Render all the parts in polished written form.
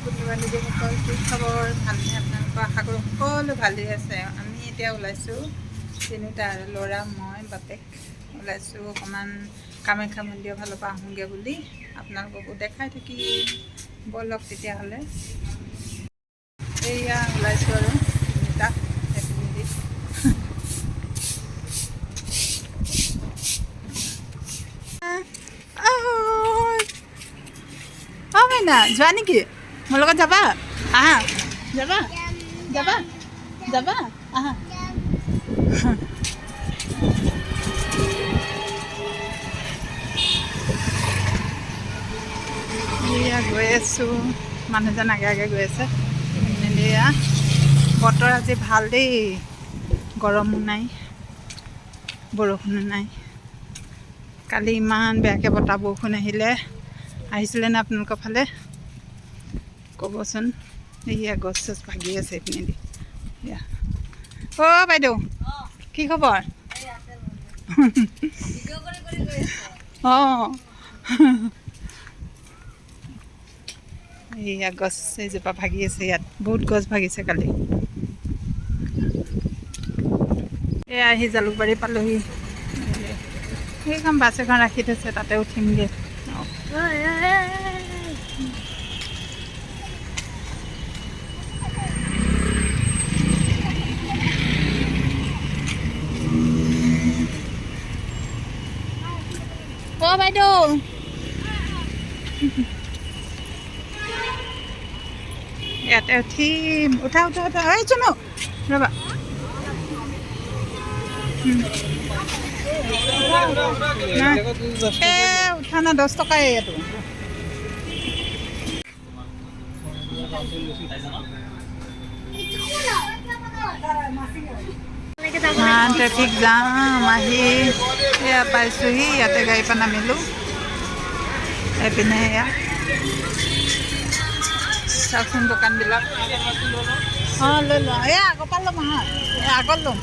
বন্ধু বান্ধৱীসকল কি খবৰ ভালনে আপোনালোকৰ আশা কৰোঁ সকলো ভালেই আছে আমি এতিয়া ওলাইছোঁ তিনিটা আৰু ল'ৰা মই বাপেক ওলাইছোঁ অকণমান কামাখ্যা মন্দিৰৰ ফালৰ পৰা আহোঁগৈ বুলি আপোনালোককো দেখাই থাকি ব'লক তেতিয়াহ'লে এইয়া ওলাইছোঁ আৰু তিনিটা না যোৱা নেকি মোৰ লগত যাবা আহা যাবা যাবা যাবা আহা এয়া গৈ আছোঁ মানুহজন আগে আগে গৈ আছে এয়া বতৰ আজি ভাল দেই গৰমো নাই বৰষুণো নাই কালি ইমান বেয়াকৈ বতাহ বৰষুণ আহিছিলে নে আপোনালোকৰ ফালে ক'বচোন এয়া গছ চছ ভাগি আছে এইপিনেদি এয়া অ' বাইদেউ কি খবৰ অঁ এয়া গছ এজোপা ভাগি আছে ইয়াত বহুত গছ ভাগিছে কালি এয়া আহি জালুকবাৰী পালোহি সেইখন বাছ এখন ৰাখি থৈছে তাতে উঠিমগৈ অ' বাইদেউ ইয়াতে উঠিম উঠা উঠা উঠা এই চুনো ৰ'বা উঠা না 10 টকাই এইটো ট্ৰেফিক জাম আহি এয়া পাইছোঁহি ইয়াতে গাড়ীৰ পৰা নামিলোঁ এইপিনে এয়া চাওকচোন দোকানবিলাক অঁ লৈ লওঁ এই আগৰ পৰা ল'ম আহা এই আগত ল'ম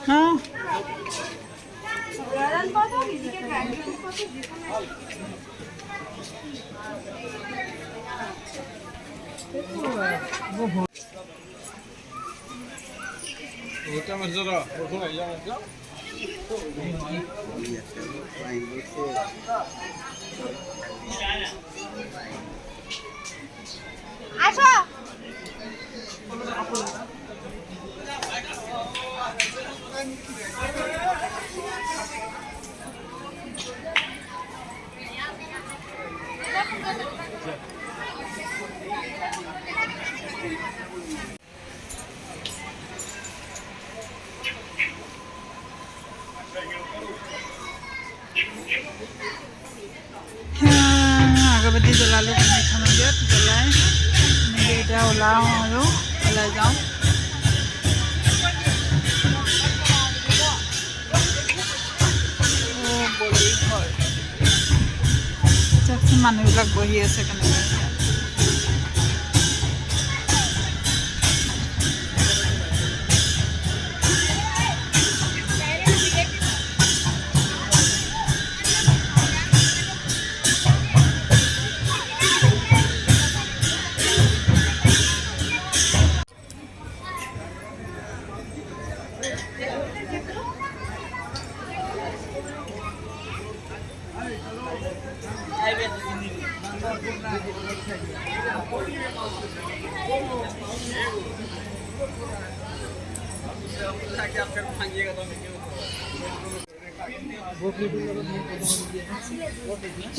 हाँ আগৰবাতি জ্বলালোঁ কামাখ্যা মন্দিৰত জ্বলাই এনেকৈ এতিয়া ওলাওঁ আৰু ওলাই যাওঁ চাওকচোন মানুহবিলাক বহি আছে কেনেকৈ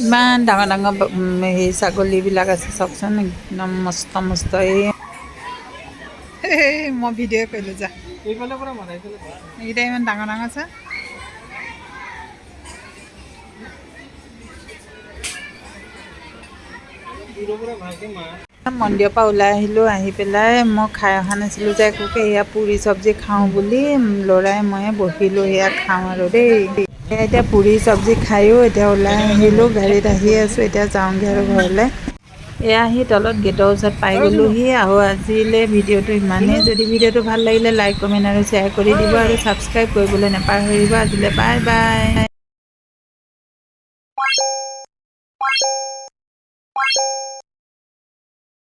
ইমান ডাঙৰ ডাঙৰ হেৰি ছাগলীবিলাক আছে চাওকচোন একদম মস্ত মস্ত এই মই ভিডিঅ' কৰিলোঁ যা এইকেইটা ইমান ডাঙৰ ডাঙৰ আছে মন্দিৰৰ পৰা ওলাই আহিলোঁ আহি পেলাই মই খাই অহা নাছিলোঁ যে একোকে এয়া পুৰি চব্জি খাওঁ বুলি ল'ৰাই ময়ে বহিলোঁ এয়া খাওঁ আৰু দেই এতিয়া পুৰি চব্জি খায়ো এতিয়া ওলাই আহিলোঁ গাড়ীত আহি আছোঁ এতিয়া যাওঁগৈ আৰু ঘৰলৈ এয়া আহি তলত গেটৰ ওচৰত পাই গ'লোহি আৰু আজিলৈ ভিডিঅ'টো ইমানেই যদি ভিডিঅ'টো ভাল লাগিলে লাইক কমেণ্ট আৰু শ্বেয়াৰ কৰি দিব আৰু ছাবস্ক্ৰাইব কৰিবলৈ নাপাহৰিব আজিলৈ বাই বাই